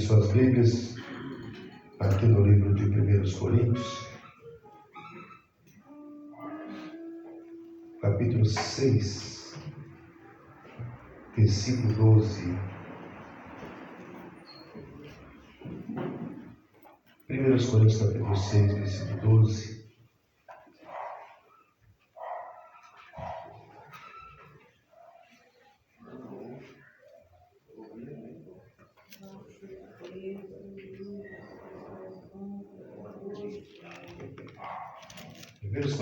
Suas Bíblias, aqui no livro de 1 Coríntios, capítulo 6, versículo 12. 1 Coríntios, capítulo 6, versículo 12.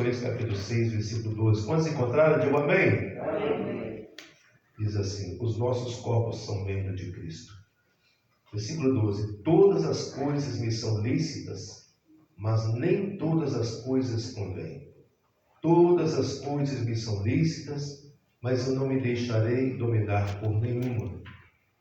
Coríntios capítulo 6, versículo 12. Quando se encontraram, digam amém. Amém. Diz assim: os nossos corpos são membros de Cristo. Versículo 12: todas as coisas me são lícitas, mas nem todas as coisas convêm. Todas as coisas me são lícitas, mas eu não me deixarei dominar por nenhuma.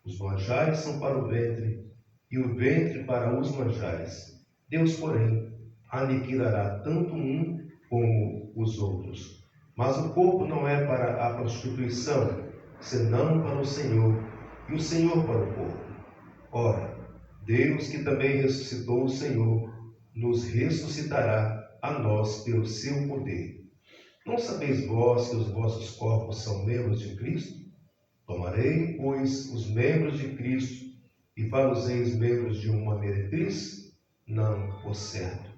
Os manjares são para o ventre, e o ventre para os manjares. Deus, porém, aniquilará tanto um como os outros. Mas o corpo não é para a prostituição, senão para o Senhor, e o Senhor para o corpo. Ora, Deus, que também ressuscitou o Senhor, nos ressuscitará a nós pelo seu poder. Não sabeis vós que os vossos corpos são membros de Cristo? Tomarei, pois, os membros de Cristo e far-los-eis membros de uma meretriz? Não, por certo.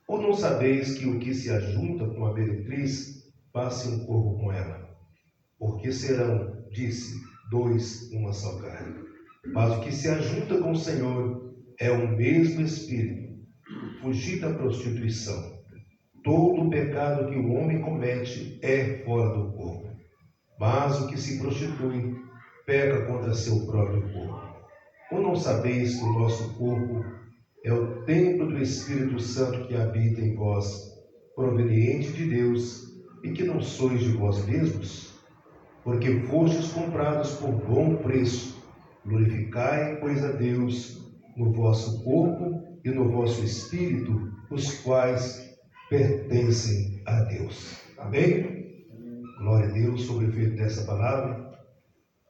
Ou não sabeis que o que se ajunta com a meretriz faz-se um corpo com ela? Porque serão, disse, dois uma só carne. Mas o que se ajunta com o Senhor é o mesmo Espírito. fugir da prostituição. Todo pecado que o homem comete é fora do corpo, mas o que se prostitui peca contra seu próprio corpo. Ou não sabeis que o nosso corpo é o templo do Espírito Santo que habita em vós, proveniente de Deus, e que não sois de vós mesmos? Porque fostes comprados por bom preço. Glorificai, pois, a Deus no vosso corpo e no vosso espírito, os quais pertencem a Deus. Amém? Glória a Deus sobre o efeito dessa palavra.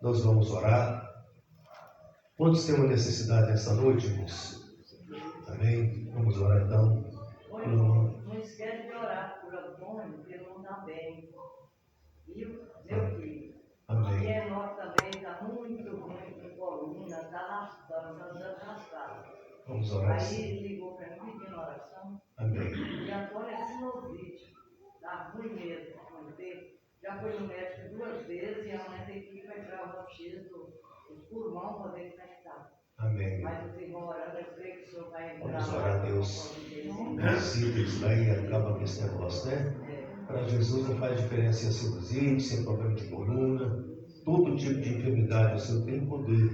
Nós vamos orar. Quantos têm uma necessidade nessa noite, irmãos? Amém? Vamos orar então. Não esquece de orar por Antônio, porque ele não está bem. Viu? Meu filho. Amém. E é nós também, está muito ruim com coluna, está arrastado. Vamos orar. Aí ele ligou para mim pedindo oração. Amém. E Antônio é sinovite. Está ruim mesmo. Já foi no médico 2 vezes e amanhã tem que ir para tirar o raio-x dos pulmões para ver como é que está. Amém. Mas vocês vão orando, eu creio que o Senhor vai entrar. Vamos orar a Deus. Visita isso daí, acaba com esse negócio, né? Para Jesus não faz diferença se é sinusite, se é problema de coluna, todo tipo de enfermidade o Senhor tem poder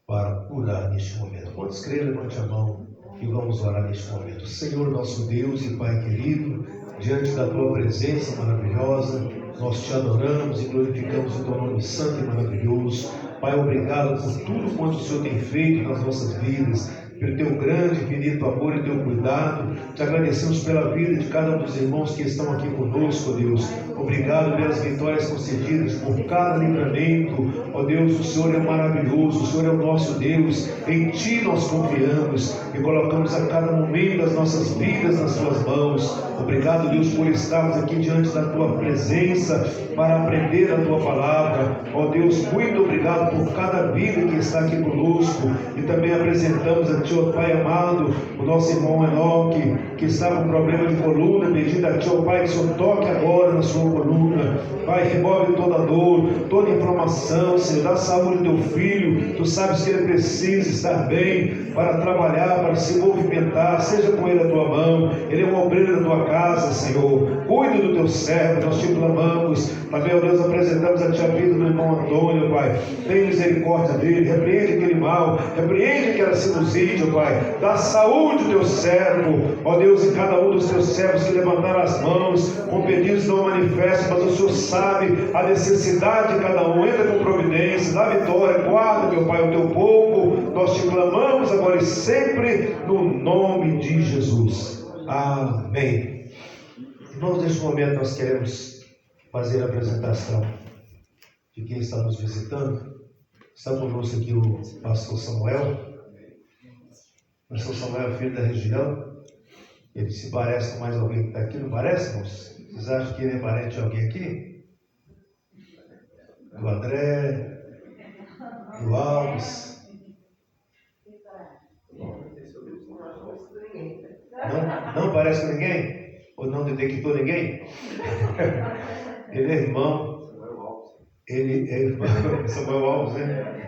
para curar neste momento. Quantos creem, levante a mão e vamos orar neste momento. Senhor, nosso Deus e Pai querido, diante da Tua presença maravilhosa, nós Te adoramos e glorificamos o Teu nome santo e maravilhoso. Pai, obrigado por tudo quanto o Senhor tem feito nas nossas vidas, pelo Teu grande, infinito amor e Teu cuidado. Te agradecemos pela vida de cada um dos irmãos que estão aqui conosco, ó Deus. Obrigado pelas vitórias concedidas, por cada livramento. Ó Deus, o Senhor é maravilhoso, o Senhor é o nosso Deus. Em Ti nós confiamos e colocamos a cada momento das nossas vidas nas Tuas mãos. Obrigado, Deus, por estarmos aqui diante da Tua presença para aprender a Tua palavra. Ó Deus, muito obrigado por cada vida que está aqui conosco. E também apresentamos a Ti, ó Pai amado, o nosso irmão Enoque, que está com problema de coluna, pedindo a Ti, ó Pai, que o Senhor toque agora na sua coluna. Pai, remove toda dor, toda inflamação, Senhor, dá saúde ao Teu filho. Tu sabes que ele precisa estar bem para trabalhar, para se movimentar. Seja com ele a Tua mão. Ele é um obreiro da Tua casa, Senhor. Cuide do Teu servo, nós Te clamamos. Também, ó Deus, apresentamos a Ti a vida do irmão Antônio, Pai. Tem misericórdia dele, repreende aquele mal, repreende aquela sinusite, ó Pai. Dá saúde ao Teu servo, ó Deus, e cada um dos Teus servos que levantaram as mãos com pedidos não manifestos, mas o Senhor sabe a necessidade de cada um. Entra com providência, dá vitória, guarda, meu Pai, o Teu povo. Nós Te clamamos agora e sempre no nome de Jesus. Amém. Irmãos, neste momento nós queremos fazer a apresentação de quem está nos visitando. Está conosco aqui o pastor Samuel. O pastor Samuel é filho da região. Ele se parece com mais alguém que está aqui, não parece, irmãos? Vocês acham que ele é parente de alguém aqui? Do André, do Alves. Não parece com ninguém? Ou não detectou ninguém? Ele é irmão. Ele é irmão. Samuel Alves, né?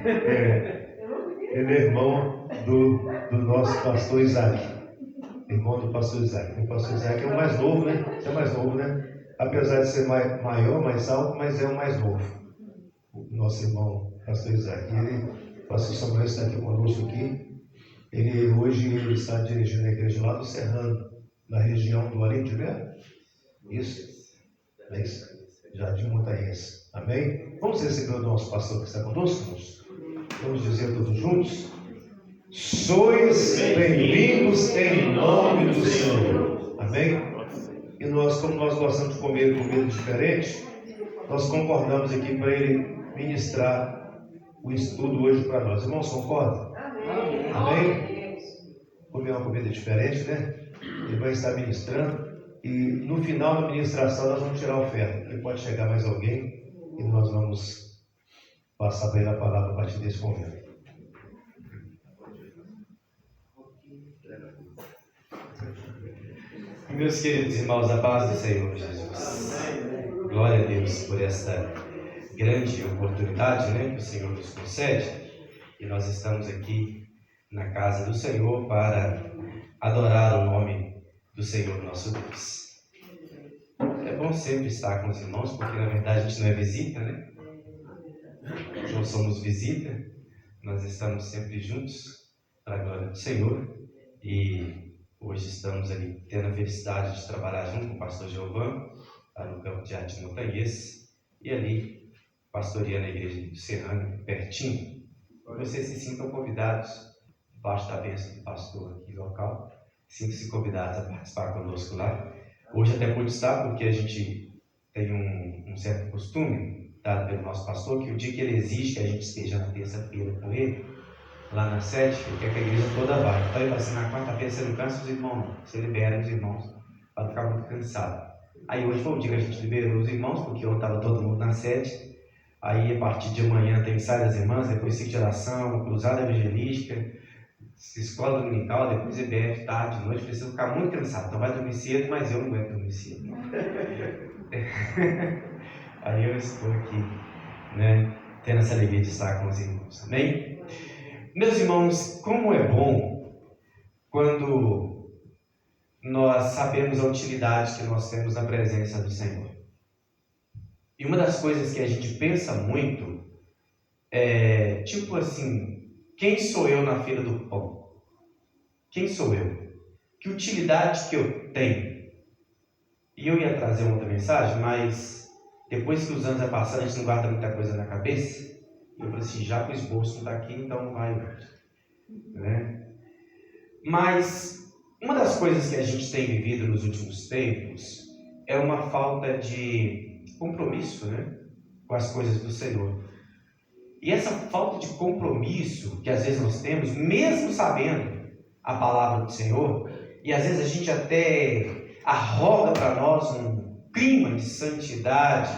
Ele é irmão do nosso pastor Isaac. Irmão do pastor Isaac. O pastor Isaac é o mais novo, né? É o mais novo, né? Apesar de ser maior, mais alto, mas é o mais novo. O nosso irmão, pastor Isaac. O pastor Samuel está aqui conosco aqui. Hoje ele está dirigindo a igreja lá do Serrano, na região do Além de Vera. Isso? É isso? Jardim Montanhense. Amém? Vamos receber o nosso pastor que está conosco? Vamos dizer todos juntos? Sois bem-vindos em nome do Senhor. Amém? E nós, como nós gostamos de comer comida diferente, nós concordamos aqui para ele ministrar o estudo hoje para nós. Irmãos, concordam? Amém. Amém? Comer uma comida diferente, né? Ele vai estar ministrando e no final da ministração nós vamos tirar a oferta, porque pode chegar mais alguém e nós vamos passar para ele a palavra a partir desse momento. Meus queridos irmãos, a paz do Senhor Jesus. Glória a Deus por esta grande oportunidade, né, que o Senhor nos concede. E nós estamos aqui na casa do Senhor para adorar o nome do Senhor nosso Deus. É bom sempre estar com os irmãos, porque na verdade a gente não é visita, né? Nós não somos visita, nós estamos sempre juntos para a glória do Senhor. E hoje estamos ali tendo a felicidade de trabalhar junto com o pastor Giovan, lá no campo de arte montanhês, e ali pastoreando a igreja do Serrano, pertinho. Vocês se sintam convidados, debaixo da bênção do pastor aqui local, sintam-se convidados a participar conosco lá. Hoje até pude estar, porque a gente tem um certo costume, dado pelo nosso pastor, que o dia que ele exige que a gente esteja na terça-feira com ele, lá na sede, ele quer que a igreja toda vá. Então ele fala assim, na quarta-feira você não cansa os irmãos, não. Você libera os irmãos, para não ficar muito cansado. Aí hoje foi o dia que a gente liberou os irmãos, porque ontem estava todo mundo na sede. Aí a partir de amanhã tem ensaio das irmãs, depois ciclo de oração, cruzada evangelística, escola dominical, depois EBF, tarde, noite, precisa ficar muito cansado. Então vai dormir cedo, mas eu não aguento dormir cedo. Aí eu estou aqui, né, tendo essa alegria de estar com os irmãos. Amém? Meus irmãos, como é bom quando nós sabemos a utilidade que nós temos na presença do Senhor. E uma das coisas que a gente pensa muito é, tipo assim, quem sou eu na fila do pão? Quem sou eu? Que utilidade que eu tenho? E eu ia trazer uma outra mensagem, mas depois que os anos vão passando, a gente não guarda muita coisa na cabeça. Eu falei assim, já que o esboço não está aqui, então vai outro. Né? Mas uma das coisas que a gente tem vivido nos últimos tempos é uma falta de compromisso, né, com as coisas do Senhor. E essa falta de compromisso que às vezes nós temos, mesmo sabendo a palavra do Senhor, e às vezes a gente até arroga para nós um clima de santidade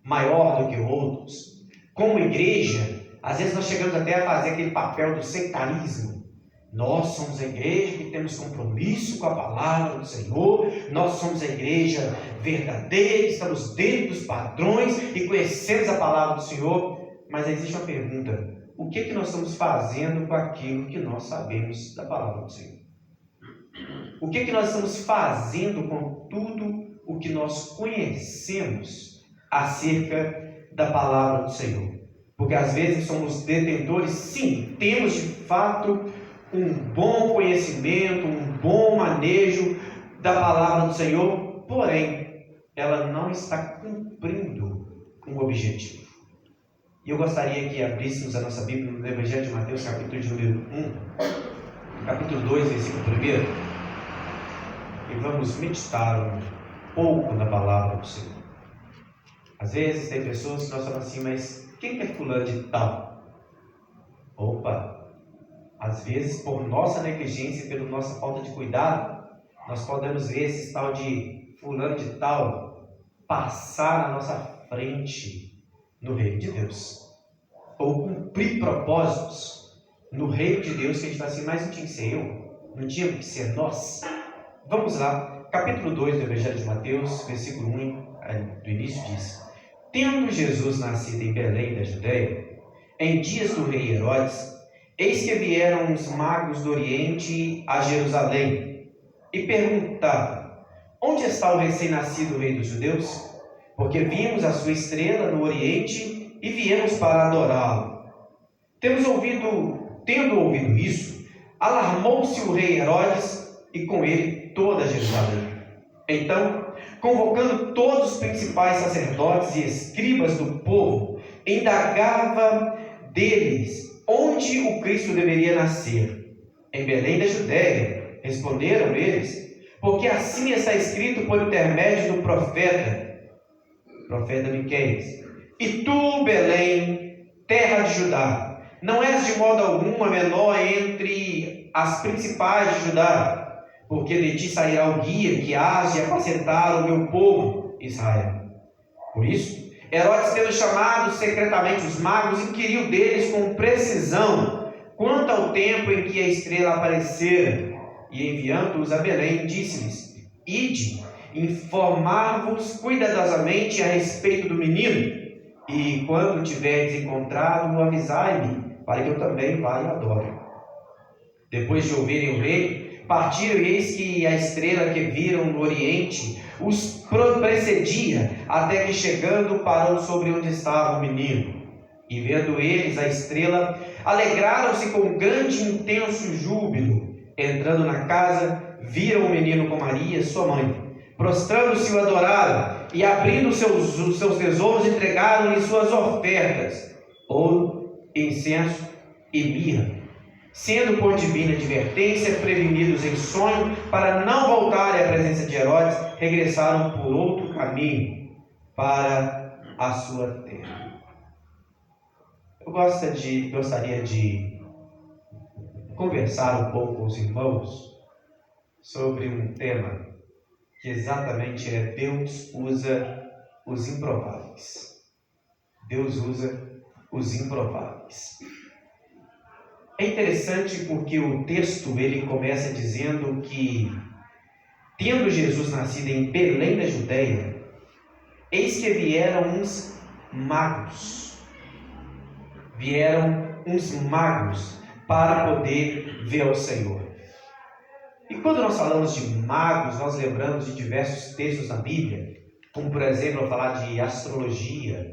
maior do que outros. Como igreja, às vezes nós chegamos até a fazer aquele papel do sectarismo. Nós somos a igreja que temos compromisso com a palavra do Senhor, nós somos a igreja verdadeira, estamos dentro dos padrões e conhecemos a palavra do Senhor. Mas existe uma pergunta: o que é que nós estamos fazendo com aquilo que nós sabemos da palavra do Senhor? O que é que nós estamos fazendo com tudo o que nós conhecemos acerca da palavra do Senhor? Porque às vezes somos detentores, sim, temos de fato um bom conhecimento, um bom manejo da palavra do Senhor, porém, ela não está cumprindo um objetivo. E eu gostaria que abríssemos a nossa Bíblia no Evangelho de Mateus, capítulo de número 1, capítulo 2, versículo 1, e vamos meditar um pouco na palavra do Senhor. Às vezes tem pessoas que nós falamos assim, mas quem é fulano de tal? Opa! Às vezes, por nossa negligência, pela nossa falta de cuidado, nós podemos ver esse tal de fulano de tal passar na nossa frente no reino de Deus, ou cumprir propósitos no reino de Deus, que a gente fala assim, mas não tinha que ser eu, não tinha que ser nós. Vamos lá, capítulo 2 do Evangelho de Mateus, versículo 1, do início diz: tendo Jesus nascido em Belém da Judéia, em dias do rei Herodes, eis que vieram os magos do Oriente a Jerusalém e perguntavam: onde está o recém-nascido rei dos judeus? Porque vimos a sua estrela no Oriente e viemos para adorá-lo. Tendo ouvido isso, alarmou-se o rei Herodes e com ele toda Jerusalém. Então, convocando todos os principais sacerdotes e escribas do povo, indagava deles onde o Cristo deveria nascer. Em Belém da Judéia, responderam eles, porque assim está escrito por intermédio do profeta Miqueias: e tu, Belém, terra de Judá, não és de modo algum a menor entre as principais de Judá, porque de ti sairá o guia que hás de apacentar o meu povo Israel. Por isso, Herodes, tendo chamado secretamente os magos, inquiriu deles com precisão quanto ao tempo em que a estrela aparecera, e enviando-os a Belém, disse-lhes: ide, informar-vos cuidadosamente a respeito do menino, e quando tiverdes encontrado, avisai-me, para que eu também vá e adore. Depois de ouvirem o rei, partiram, e eis que a estrela que viram no oriente os precedia, até que chegando parou sobre onde estava o menino. E vendo eles a estrela, alegraram-se com grande e intenso júbilo. Entrando na casa, viram o menino com Maria, sua mãe. Prostrando-se, o adoraram, e abrindo os seus tesouros, entregaram-lhe suas ofertas: ouro, incenso e mirra. Sendo por divina advertência prevenidos em sonho, para não voltarem à presença de Herodes, regressaram por outro caminho para a sua terra. Eu gostaria de conversar um pouco com os irmãos sobre um tema que exatamente é: Deus usa os improváveis. Deus usa os improváveis. É interessante porque o texto ele começa dizendo que, tendo Jesus nascido em Belém da Judéia, eis que vieram uns magos. Vieram uns magos para poder ver ao Senhor. E quando nós falamos de magos, nós lembramos de diversos textos na Bíblia, como por exemplo, falar de astrologia.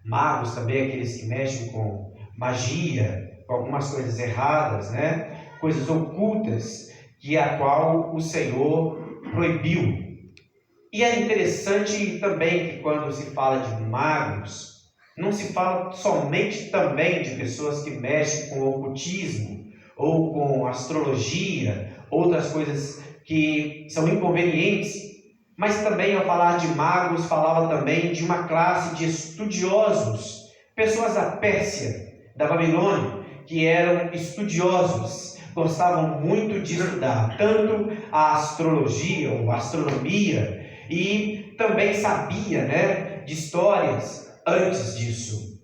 Magos também aqueles que mexem com magia, com algumas coisas erradas, né? Coisas ocultas, que a qual o Senhor proibiu. E é interessante também que quando se fala de magos, não se fala somente também de pessoas que mexem com ocultismo, ou com astrologia, outras coisas que são inconvenientes, mas também ao falar de magos, falava também de uma classe de estudiosos, pessoas da Pérsia, da Babilônia, que eram estudiosos, gostavam muito de estudar, tanto a astrologia ou astronomia, e também sabia, de histórias antes disso.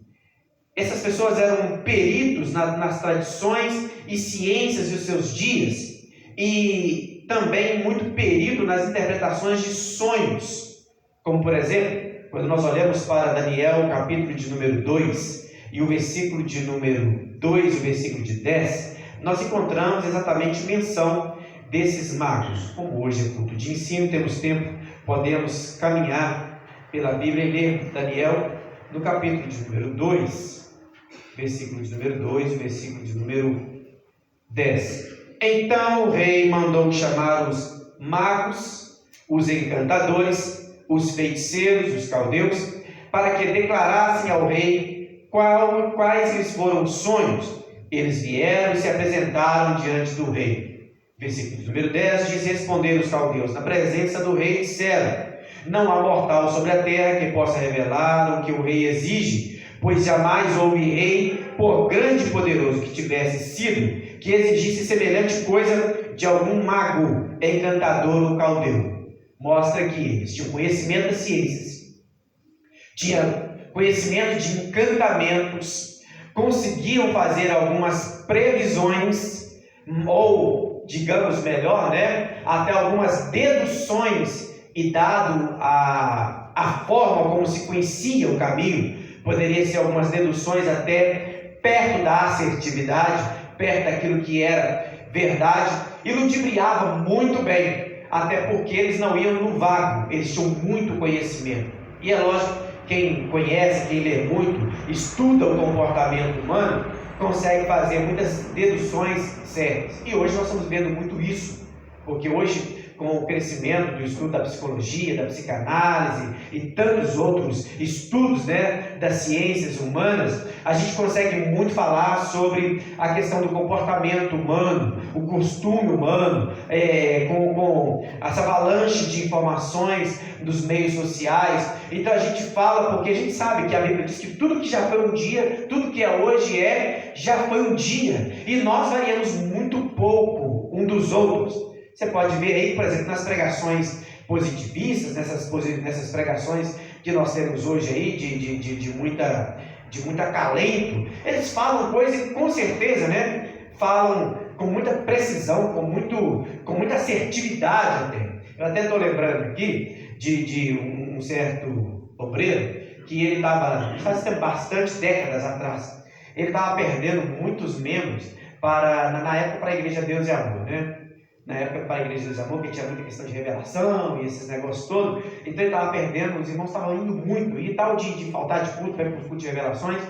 Essas pessoas eram peritos nas tradições e ciências dos seus dias, e também muito perito nas interpretações de sonhos, como por exemplo, quando nós olhamos para Daniel, capítulo de número 2, e o versículo de número 2 e o versículo de 10, nós encontramos exatamente menção desses magos. Como hoje é culto de ensino, temos tempo, podemos caminhar pela Bíblia e ler Daniel no capítulo de número 2, versículo de número 2 e versículo de número 10. Então o rei mandou chamar os magos, os encantadores, os feiticeiros, os caldeus, para que declarassem ao rei quais lhes foram os sonhos. Eles vieram e se apresentaram diante do rei. Versículo número 10 diz: responderam os caldeus na presença do rei, disseram: não há mortal sobre a terra que possa revelar o que o rei exige, pois jamais houve rei, por grande e poderoso que tivesse sido, que exigisse semelhante coisa de algum mago, encantador ou caldeu. Mostra que eles tinham conhecimento das ciências, tinham conhecimento de encantamentos, conseguiam fazer algumas previsões, ou, digamos melhor, até algumas deduções, e dado a forma como se conhecia o caminho, poderia ser algumas deduções até perto da assertividade, perto daquilo que era verdade, e ludibriava muito bem, até porque eles não iam no vago, eles tinham muito conhecimento. E é lógico, quem conhece, quem lê muito, estuda o comportamento humano, consegue fazer muitas deduções certas. E hoje nós estamos vendo muito isso, porque hoje, com o crescimento do estudo da psicologia, da psicanálise e tantos outros estudos das ciências humanas, a gente consegue muito falar sobre a questão do comportamento humano, o costume humano, com essa avalanche de informações dos meios sociais. Então a gente fala porque a gente sabe que a Bíblia diz que tudo que já foi um dia, tudo que é hoje já foi um dia, e nós variamos muito pouco um dos outros. Você pode ver aí, por exemplo, nas pregações positivistas, nessas pregações que nós temos hoje aí, de muito acalento, eles falam coisas que com certeza, falam com muita precisão, com muita assertividade até. Eu até estou lembrando aqui de um certo obreiro, que ele estava, faz bastante décadas atrás, ele estava perdendo muitos membros na época para a Igreja Deus e Amor, na época para a igreja do amor, que tinha muita questão de revelação e esses negócios todos, então ele estava perdendo, os irmãos estavam indo muito, e tal de faltar de culto, para os cultos de revelações.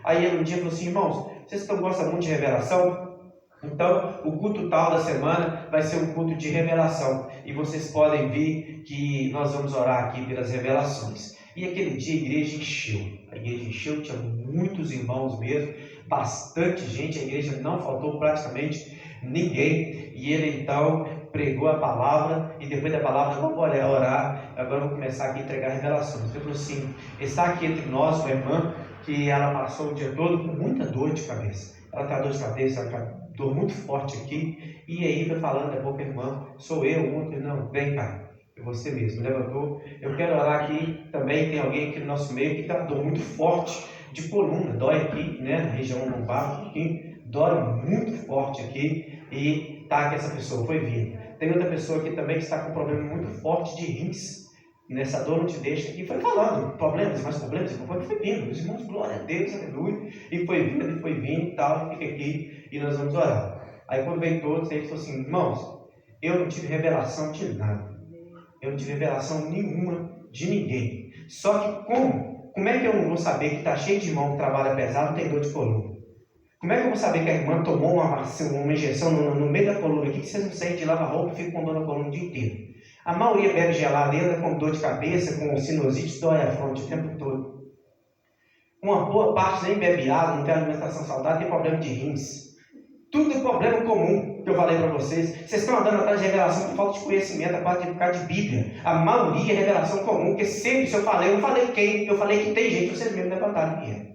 Aí ele um dia falou assim: irmãos, vocês que gostam muito de revelação, então o culto tal da semana vai ser um culto de revelação, e vocês podem vir que nós vamos orar aqui pelas revelações. E aquele dia a igreja encheu, tinha muitos irmãos mesmo, bastante gente, a igreja não faltou praticamente ninguém, e ele então pregou a palavra, e depois da palavra, não vou orar, agora vou começar aqui a entregar revelações. Ele falou assim: está aqui entre nós uma irmã que ela passou o dia todo com muita dor de cabeça, ela está dor de cabeça, ela está dor muito forte aqui, e aí foi falando da boca, irmã, sou eu, outro, não, vem cá, é você mesmo, levantou, eu quero orar aqui, também tem alguém aqui no nosso meio que está com dor muito forte de coluna, dói aqui, né, na região lombar, aqui, dói muito forte aqui, e tá que essa pessoa foi vindo. Tem outra pessoa aqui também que está com um problema muito forte de rins, nessa dor não te deixa, e foi falando, problemas, mais problemas, e foi vindo, os irmãos, glória a Deus, aleluia, e foi vindo e tal, fica aqui, e nós vamos orar. Aí quando veio todos, ele falou assim: irmãos, eu não tive revelação de nada, eu não tive revelação nenhuma de ninguém, só que como é que eu não vou saber que está cheio de irmão que trabalha pesado e tem dor de coluna? Como é que eu vou saber que a irmã tomou uma injeção no meio da coluna aqui, que vocês não sentem de lavar roupa e ficam com dor na coluna o dia inteiro? A maioria bebe gelado, anda com dor de cabeça, com sinusite, dói a fronte o tempo todo. Uma boa parte nem bebe água, não tem alimentação saudável, tem problema de rins. Tudo é problema comum que eu falei para vocês. Vocês estão andando atrás de revelação por falta de conhecimento, a parte de Bíblia. A maioria é revelação comum, porque sempre se eu não falei quem, eu falei que tem gente, vocês mesmos levantaram quem é.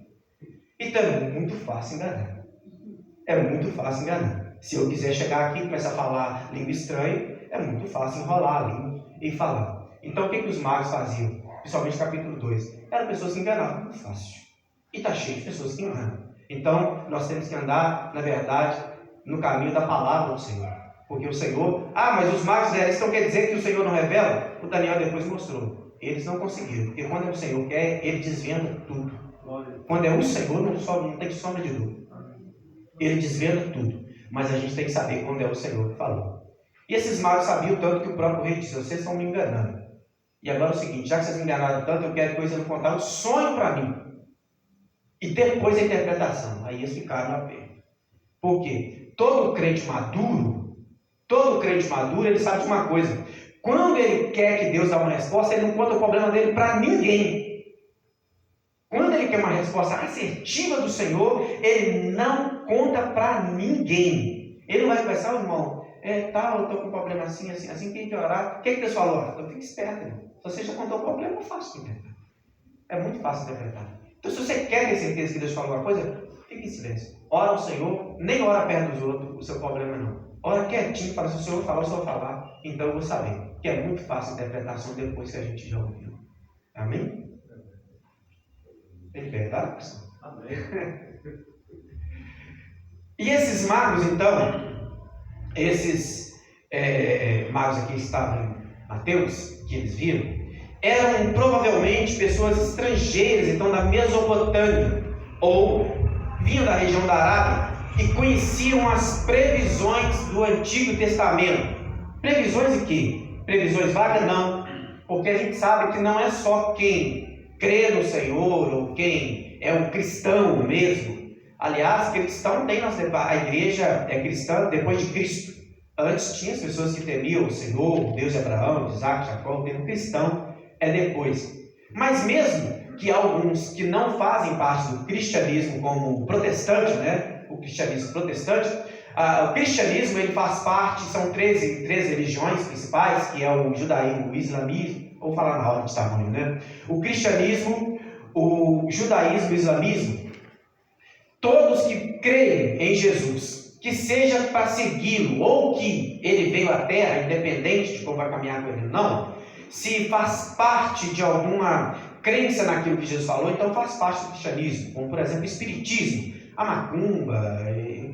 Então é muito fácil enganar. É muito fácil enganar. Se eu quiser chegar aqui e começar a falar língua estranha, é muito fácil enrolar a língua e falar. Então o que os magos faziam? Principalmente no capítulo 2. Eram pessoas que enganavam, muito fácil. E está cheio de pessoas que enganam. Então nós temos que andar, na verdade, no caminho da palavra do Senhor. Porque o Senhor... mas os magos, eles não quer dizer que o Senhor não revela? O Daniel depois mostrou. Eles não conseguiram. Porque quando o Senhor quer, ele desvenda tudo. Quando é o Senhor, não tem sombra de dúvida. Ele desvenda tudo. Mas a gente tem que saber quando é o Senhor que falou. E esses magos sabiam tanto que o próprio rei disse: vocês estão me enganando. E agora é o seguinte: já que vocês me enganaram tanto, eu quero depois ele contar um sonho para mim. E depois a interpretação. Aí eles ficaram na pé. Por quê? Todo crente maduro, ele sabe de uma coisa: quando ele quer que Deus dê uma resposta, ele não conta o problema dele para ninguém. Quando ele quer uma resposta assertiva do Senhor, ele não conta para ninguém. Ele não vai conversar: irmão, eu estou com um problema assim, tem que orar. O que Deus falou? Então fique esperto, irmão. Se você já contou o problema, é fácil de interpretar. É muito fácil de interpretar. Então, se você quer ter certeza que Deus falou alguma coisa, fique em silêncio. Ora ao Senhor, nem ora perto dos outros, o seu problema não. Ora quietinho, fala: se o Senhor falar, o Senhor falar, então eu vou saber. Que é muito fácil a interpretação depois que a gente já ouviu. Amém? Tem verdade, pessoal? Amém. E esses magos, então, magos aqui estavam em Mateus, que eles viram, eram provavelmente pessoas estrangeiras, então da Mesopotâmia, ou vinham da região da Arábia, e conheciam as previsões do Antigo Testamento. Previsões de quê? Previsões vagas? Não, porque a gente sabe que não é só quem crê no Senhor, ou quem é um cristão mesmo. Aliás, cristão tem, a igreja é cristã depois de Cristo. Antes tinha as pessoas que temiam o Senhor, o Deus de Abraão, de Isaac, de Jacó. O termo cristão é depois. Mas mesmo que alguns que não fazem parte do cristianismo como protestante, né? O cristianismo protestante, o cristianismo ele faz parte, são 13 religiões principais, que é o judaísmo, o islamismo. Vou falar na ordem de tamanho, né? O cristianismo, o judaísmo, o islamismo, todos que creem em Jesus, que seja para segui-lo ou que ele veio à Terra, independente de como vai caminhar com ele ou não, se faz parte de alguma crença naquilo que Jesus falou, então faz parte do cristianismo, como por exemplo o espiritismo, a macumba,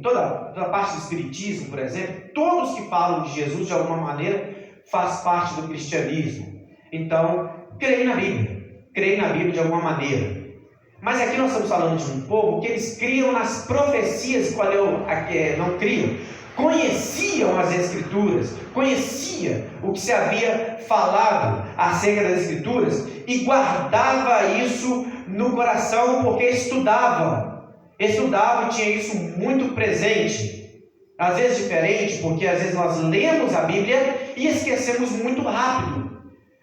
toda a parte do espiritismo, por exemplo, todos que falam de Jesus de alguma maneira faz parte do cristianismo. Então, creem na Bíblia de alguma maneira. Mas aqui nós estamos falando de um povo que eles criam nas profecias, não criam, conheciam as Escrituras, conhecia o que se havia falado acerca das Escrituras e guardava isso no coração porque estudava e tinha isso muito presente. Às vezes diferente, porque às vezes nós lemos a Bíblia e esquecemos muito rápido.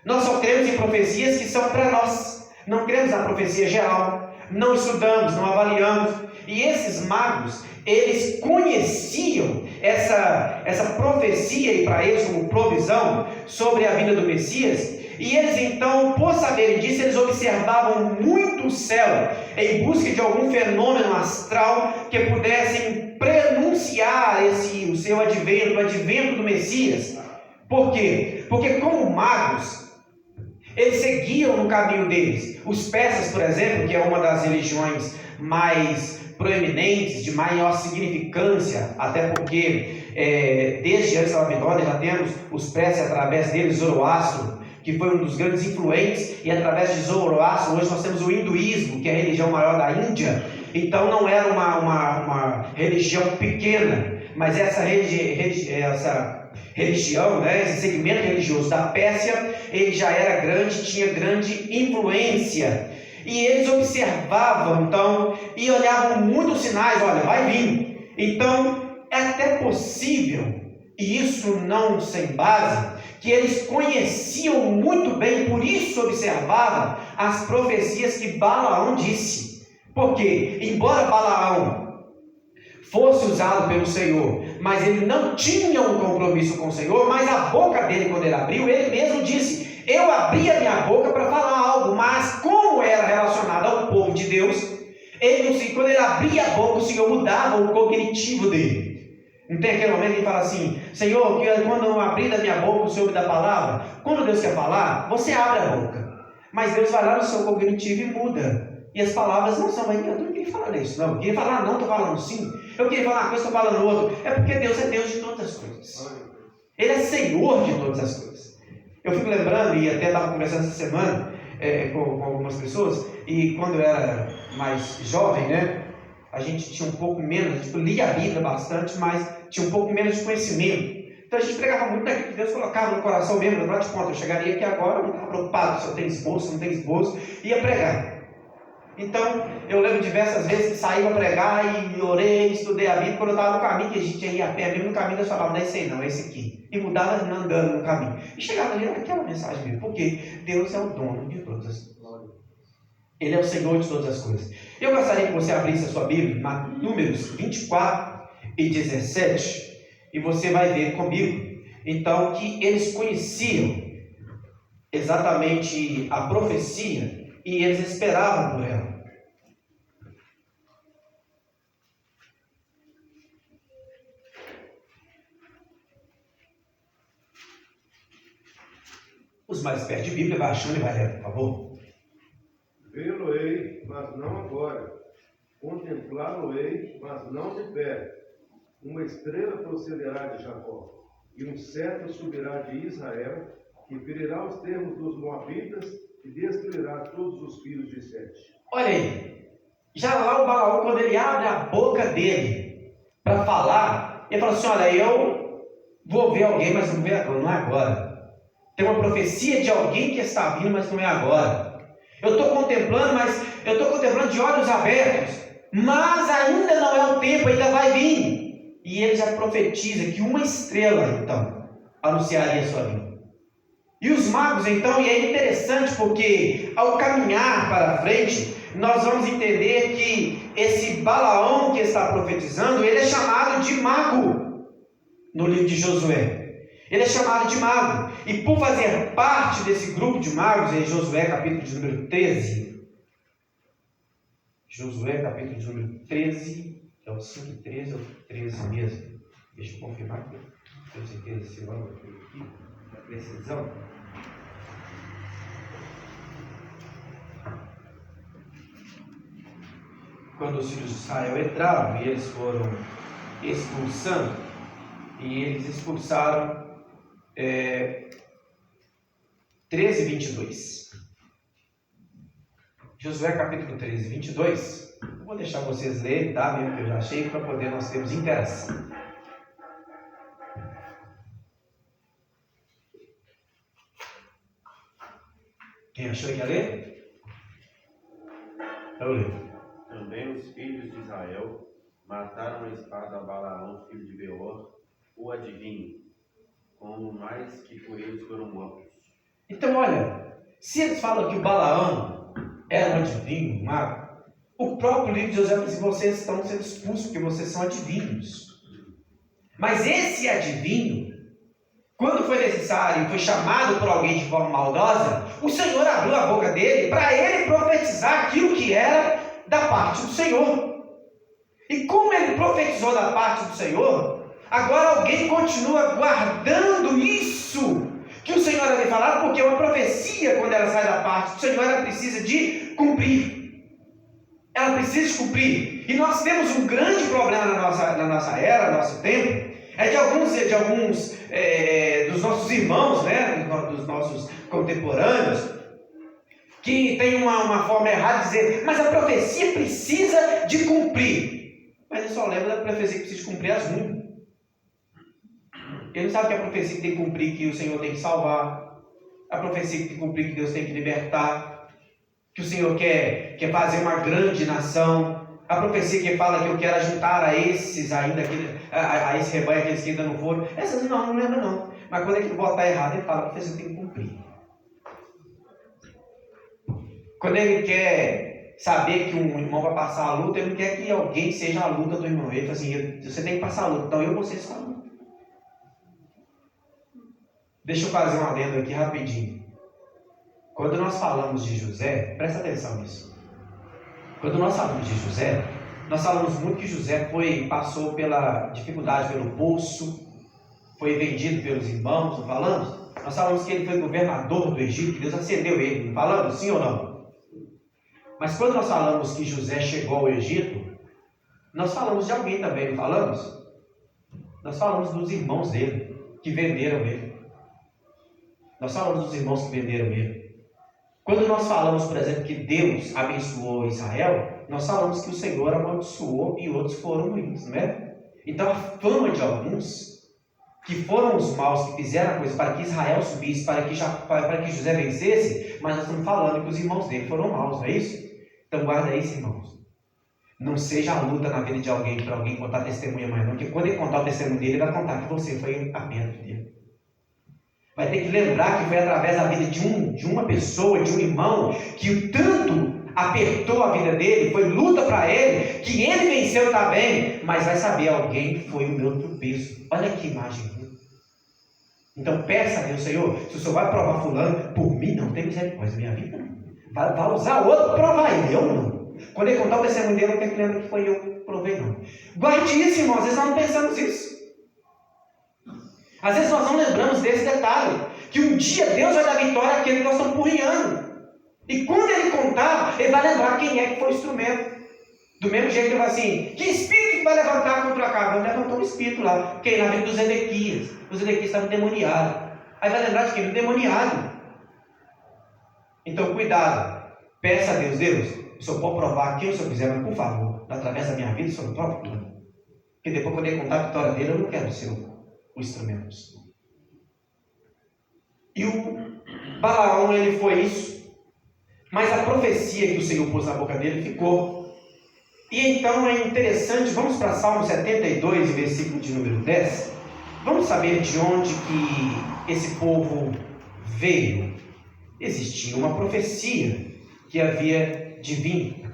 Nós só cremos em profecias que são para nós, não cremos na profecia geral, não estudamos, não avaliamos. E esses magos, eles conheciam essa profecia e para eles como provisão sobre a vinda do Messias, e eles então, por saberem disso, eles observavam muito o céu em busca de algum fenômeno astral que pudessem prenunciar o seu advento, o advento do Messias. Por quê? Porque como magos, eles seguiam no caminho deles. Os persas, por exemplo, que é uma das religiões mais proeminentes, de maior significância, até porque desde antes da Babilônia já temos os persas, através deles Zoroastro, que foi um dos grandes influentes, e através de Zoroastro hoje nós temos o hinduísmo, que é a religião maior da Índia. Então não era uma religião pequena, mas essa religião, né, esse segmento religioso da Pérsia, ele já era grande, tinha grande influência. E eles observavam, então, e olhavam muitos sinais, olha, vai vir. Então, é até possível, e isso não sem base, que eles conheciam muito bem, por isso observavam as profecias que Balaão disse. Porque, embora Balaão fosse usado pelo Senhor, mas ele não tinha um compromisso com o Senhor, mas a boca dele, quando ele abriu, ele mesmo disse: eu abri a minha boca para falar algo, mas como era relacionado ao povo de Deus, quando ele abria a boca, o Senhor mudava o cognitivo dele. Não tem aquele momento que ele fala assim: Senhor, que quando eu abrir da minha boca, o Senhor me dá a palavra? Quando Deus quer falar, você abre a boca, mas Deus vai lá no seu cognitivo e muda. E as palavras não são, eu não queria falar isso, não. Eu queria falar não, estou falando sim. Eu queria falar uma coisa, estou falando outra. É porque Deus é Deus de todas as coisas. Ele é Senhor de todas as coisas. Eu fico lembrando, e até estava conversando essa semana com algumas pessoas, e quando eu era mais jovem, né, a gente tinha um pouco menos, a gente lia a Bíblia bastante, mas tinha um pouco menos de conhecimento. Então a gente pregava muito daquilo que Deus colocava no coração mesmo. Afinal de contas, eu chegaria aqui agora, não estava preocupado se eu tenho esboço, se não tenho esboço, ia pregar. Então, eu lembro diversas vezes que saí para pregar e orei, estudei a Bíblia. Quando eu estava no caminho, que a gente ia a pé mesmo no caminho, Deus falava: não é esse aí não, é esse aqui. E mudava andando no caminho. E chegava ali naquela mensagem mesmo, porque Deus é o dono de todas as coisas. Ele é o Senhor de todas as coisas. Eu gostaria que você abrisse a sua Bíblia, Números 24 e 17, e você vai ver comigo, então, que eles conheciam exatamente a profecia e eles esperavam por ela. Os mais perto de Bíblia, vai achando e vai ler, por favor. Vê-lo-ei, mas não agora. Contemplá-lo-ei, mas não de perto. Uma estrela procederá de Jacó, e um cetro subirá de Israel, que ferirá os termos dos moabitas e destruirá todos os filhos de Sete. Olha aí, já lá o Balaão, quando ele abre a boca dele para falar, ele fala assim: olha, eu vou ver alguém, mas não é agora. Tem uma profecia de alguém que está vindo, mas não é agora. Eu estou contemplando, mas eu estou contemplando de olhos abertos, mas ainda não é o tempo, ainda vai vir. E ele já profetiza que uma estrela, então, anunciaria a sua vinda. E os magos, então, e é interessante porque ao caminhar para frente, nós vamos entender que esse Balaão que está profetizando, ele é chamado de mago no livro de Josué. Ele é chamado de mago. E por fazer parte desse grupo de magos, em Josué capítulo de número 13, Josué capítulo de número 13, é o 5 e 13 ou 13 mesmo. Deixa eu confirmar aqui. Tenho certeza se eu ando aqui, a precisão. Quando os filhos de Israel entraram e eles foram expulsando, e eles expulsaram 13, 22. Josué capítulo 13, 22. Vou deixar vocês lerem, tá? Mesmo que eu já achei, para poder nós termos interação. Quem achou que ia ler? Eu leio. Também os filhos de Israel mataram a espada a Balaão, filho de Beor, o adivinho, como mais que por eles foram mortos. Então, olha, se eles falam que o Balaão era um adivinho, um mago, o próprio livro de José fala assim: vocês estão sendo expulsos porque vocês são adivinhos. Mas esse adivinho, quando foi necessário e foi chamado por alguém de forma maldosa, o Senhor abriu a boca dele para ele profetizar aquilo que era da parte do Senhor. E como ele profetizou da parte do Senhor, agora alguém continua guardando isso que o Senhor havia falado, porque uma profecia, quando ela sai da parte do Senhor, ela precisa de cumprir. Ela precisa de cumprir. E nós temos um grande problema na nossa era, no nosso tempo, é de alguns dos nossos irmãos, né, dos nossos contemporâneos, que tem uma forma errada de dizer: mas a profecia precisa de cumprir. Mas eu só lembro da profecia que precisa de cumprir as ruins. Ele não sabe que a profecia que tem que cumprir, que o Senhor tem que salvar, a profecia que tem que cumprir, que Deus tem que libertar, que o Senhor quer fazer uma grande nação, a profecia que fala que eu quero juntar a esses ainda, a esse rebanho, aqueles que ainda não foram. Essas não lembra não. Mas quando ele botar errado, ele fala: a profecia tem que cumprir. Quando ele quer saber que um irmão vai passar a luta, ele não quer que alguém seja a luta do irmão. Ele fala assim: você tem que passar a luta, então eu vou ser sua luta. Deixa eu fazer um adendo aqui rapidinho. Quando nós falamos de José, presta atenção nisso. Quando nós falamos de José, nós falamos muito que José passou pela dificuldade, pelo poço, foi vendido pelos irmãos, não falamos? Nós falamos que ele foi governador do Egito, que Deus acendeu ele, não falamos? Sim ou não? Mas quando nós falamos que José chegou ao Egito, nós falamos de alguém também, não falamos? Nós falamos dos irmãos dele, que venderam ele. Nós falamos dos irmãos que venderam ele. Quando nós falamos, por exemplo, que Deus abençoou Israel, nós falamos que o Senhor amaldiçoou e outros foram ruins, não é? Então a fama de alguns, que foram os maus que fizeram a coisa para que Israel subisse, para que José vencesse, mas nós estamos falando que os irmãos dele foram maus, não é isso? Então guarda isso, irmãos. Não seja a luta na vida de alguém para alguém contar testemunha mais não, porque quando ele contar o testemunho dele, ele vai contar que você foi a perto dele. Vai ter que lembrar que foi através da vida de uma pessoa, de um irmão, que o tanto apertou a vida dele, foi luta para ele, que ele venceu também, mas vai saber, alguém foi o meu tropeço. Olha que imagem. Então peça a Deus: Senhor, se o Senhor vai provar fulano, por mim não tem misericórdia da minha vida, não. Vai usar outro para provar ele, eu não. Quando ele contar o testemunho dele, não tem que lembrar que foi eu que provei, não. Guarde isso, irmãos, às vezes nós não pensamos isso. Às vezes nós não lembramos desse detalhe, que um dia Deus vai dar vitória àquele que nós estamos porrinhando. E quando ele contar, ele vai lembrar quem é que foi o instrumento. Do mesmo jeito que ele vai assim: que espírito que vai levantar contra a casa? Ele levantou um espírito lá, que na vida dos Edequias. Os Edequias estavam endemoniados. Aí vai lembrar de quem? Endemoniado. Então cuidado, peça a Deus: Deus, o Senhor pode provar quem o Senhor quiser, mas por favor, através da minha vida, o Senhor prova tudo. Porque depois, quando ele contar a vitória dele, eu não quero ser o instrumento. E o Balaão, ele foi isso, mas a profecia que o Senhor pôs na boca dele ficou. E então é interessante, vamos para Salmo 72, versículo de número 10. Vamos saber de onde que esse povo veio. Existia uma profecia que havia de vir.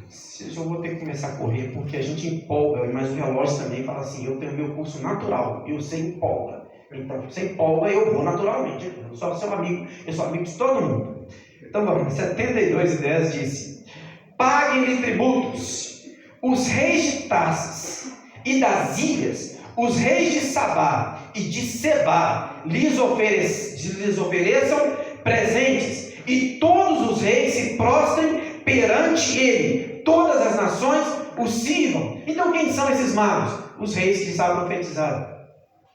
Eu vou ter que começar a correr, porque a gente empolga, mas o relógio também fala assim: eu tenho meu curso natural, e você empolga. Então, você empolga, eu vou naturalmente. Eu sou seu amigo, eu sou amigo de todo mundo. Então vamos, 72:10 disse: paguem-lhe tributos os reis de Tarsis e das ilhas, os reis de Sabá e de Sebá, lhes ofereçam presentes, e todos os reis se prostrem perante ele, todas as nações o sirvam. Então quem são esses magos? Os reis que estavam profetizados,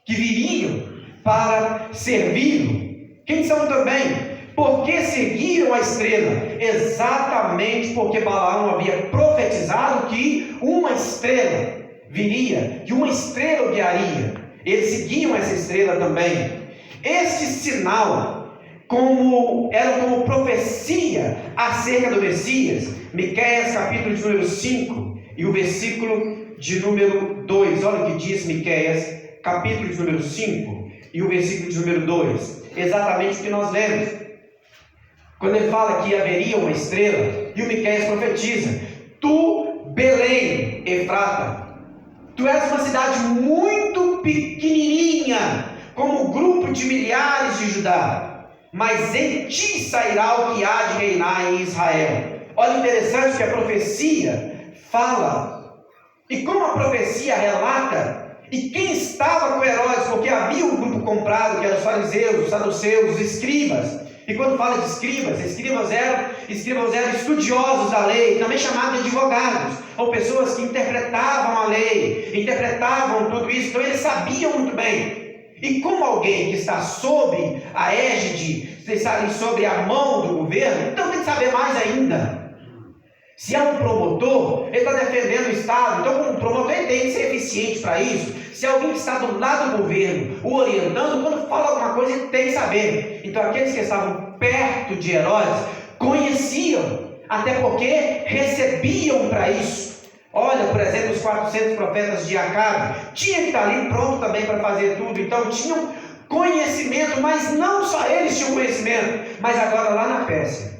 que viriam para servi-lo. Quem são também? Porque seguiram a estrela? Exatamente porque Balaão havia profetizado que uma estrela viria, que uma estrela o guiaria. Eles seguiam essa estrela também. Este sinal eram como profecia acerca do Messias. Miqueias capítulo de número 5 e o versículo de número 2. Olha o que diz Miqueias capítulo de número 5 e o versículo de número 2. Exatamente o que nós lemos. Quando ele fala que haveria uma estrela, e o Miqueias profetiza: tu, Belém, Efrata, tu és uma cidade muito pequenininha, como o grupo de milhares de Judá, mas em ti sairá o que há de reinar em Israel. Olha, interessante que a profecia fala, e como a profecia relata, e quem estava com Herodes, porque havia um grupo comprado, que eram os fariseus, os saduceus, os escribas. E quando fala de escribas eram estudiosos da lei, também chamados de advogados, ou pessoas que interpretavam a lei, interpretavam tudo isso, então eles sabiam muito bem. E como alguém que está sob a égide, sob a mão do governo, então tem que saber mais ainda. Se é um promotor, ele está defendendo o Estado, então como promotor ele tem que ser eficiente para isso. Se é alguém que está do lado do governo, o orientando, quando fala alguma coisa ele tem que saber. Então aqueles que estavam perto de Herodes conheciam, até porque recebiam para isso. Olha, por exemplo, os 400 profetas de Acabe, tinha que estar ali pronto também para fazer tudo, então tinham conhecimento, mas não só eles tinham conhecimento, mas agora lá na Pérsia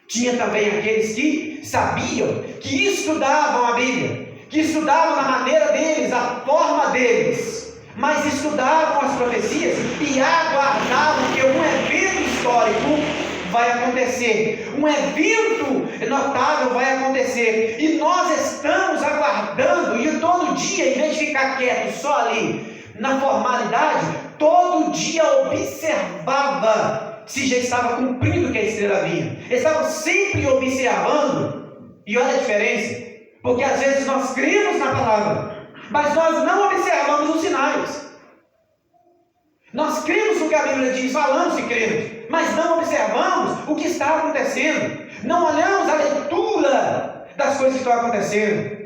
tinha também aqueles que sabiam, que estudavam a Bíblia, que estudavam na maneira deles, a forma deles, mas estudavam as profecias e aguardavam que um evento histórico vai acontecer, um evento notável vai acontecer, e nós estamos aguardando, e todo dia, em vez de ficar quieto só ali na formalidade, todo dia observava se já estava cumprindo o que a estrela vinha. Eles estavam sempre observando. E olha a diferença, porque às vezes nós cremos na palavra, mas nós não observamos os sinais. Nós cremos no que a Bíblia diz, falamos que cremos, mas não observamos o que está acontecendo, não olhamos a leitura das coisas que estão acontecendo,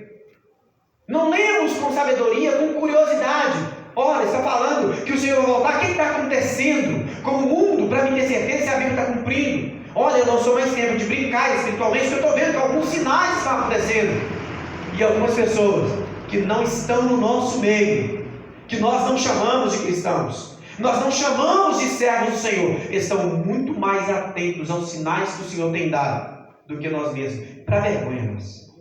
não lemos com sabedoria, com curiosidade. Olha, está falando que o Senhor vai voltar, o que está acontecendo com o mundo, para mim ter certeza se a Bíblia está cumprindo. Olha, eu não sou mais tempo de brincar espiritualmente, eu estou vendo que alguns sinais estão acontecendo, e algumas pessoas que não estão no nosso meio, que nós não chamamos de cristãos, nós não chamamos de servos do Senhor, estão muito mais atentos aos sinais que o Senhor tem dado do que nós mesmos, para vergonha nossa.